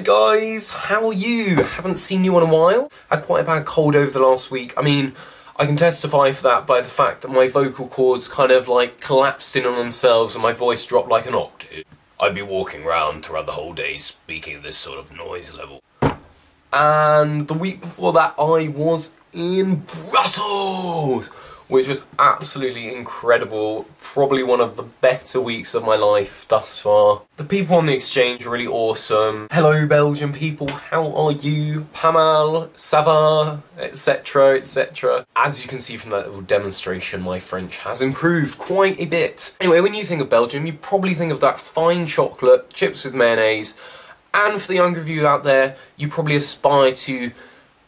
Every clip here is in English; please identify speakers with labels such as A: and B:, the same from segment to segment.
A: guys, how are you? Haven't seen you in a while. Had quite a bad cold over the last week. I mean, I can testify for that by the fact that my vocal cords kind of like collapsed in on themselves and my voice dropped like an octave. I'd be walking around throughout the whole day speaking at this sort of noise level. And the week before that I was in Brussels, which was absolutely incredible. Probably one of the better weeks of my life thus far. The people on the exchange were really awesome. Hello Belgian people, how are you? Pamal, ça va, etc, etc. As you can see from that little demonstration, my French has improved quite a bit. Anyway, when you think of Belgium, you probably think of that fine chocolate, chips with mayonnaise, and for the younger of you out there, you probably aspire to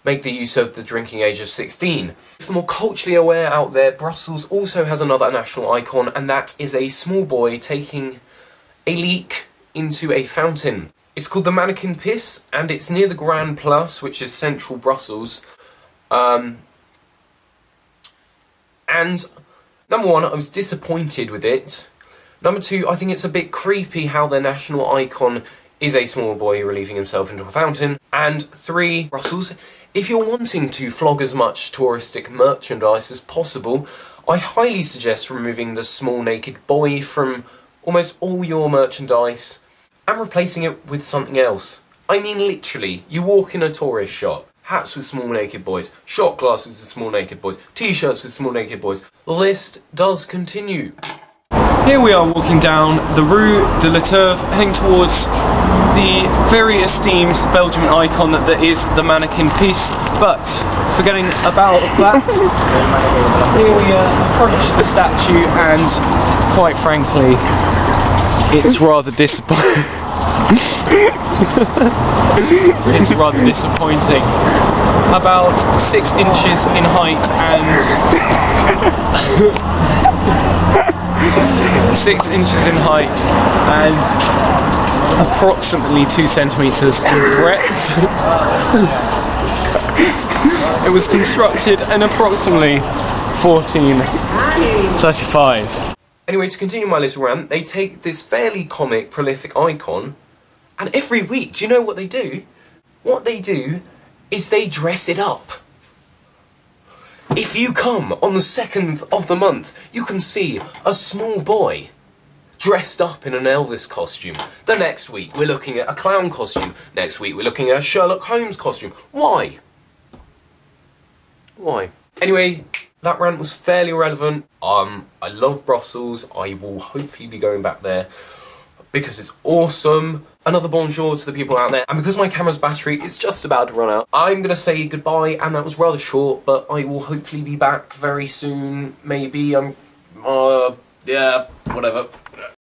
A: make the use of the drinking age of 16. For the more culturally aware out there, Brussels also has another national icon, and that is a small boy taking a leak into a fountain. It's called the Manequin Pis, and it's near the Grand Place, which is central Brussels. And number one, I was disappointed with it. Number two, I think it's a bit creepy how their national icon is a small boy relieving himself into a fountain. And three, Brussels, if you're wanting to flog as much touristic merchandise as possible, I highly suggest removing the small naked boy from almost all your merchandise and replacing it with something else. I mean literally, you walk in a tourist shop, hats with small naked boys, shot glasses with small naked boys, t-shirts with small naked boys. The list does continue. Here we are walking down the Rue de la Turve, heading towards the very esteemed Belgian icon that is the Manequin Pis. But, forgetting about that, here we approach the statue and, quite frankly, it's rather disappointing. It's rather disappointing. About 6 inches in height and 6 inches in height and approximately 2 centimeters in breadth. It was constructed in approximately 1435. Anyway, to continue my little rant, they take this fairly comic, prolific icon, and every week, do you know what they do? What they do is they dress it up. If you come on the 2nd of the month, you can see a small boy dressed up in an Elvis costume. The next week, we're looking at a clown costume. Next week, we're looking at a Sherlock Holmes costume. Why? Why? Anyway, that rant was fairly irrelevant. I love Brussels. I will hopefully be going back there because it's awesome. Another bonjour to the people out there. And because my camera's battery is just about to run out, I'm going to say goodbye, and that was rather short, but I will hopefully be back very soon. Maybe. Yeah, whatever.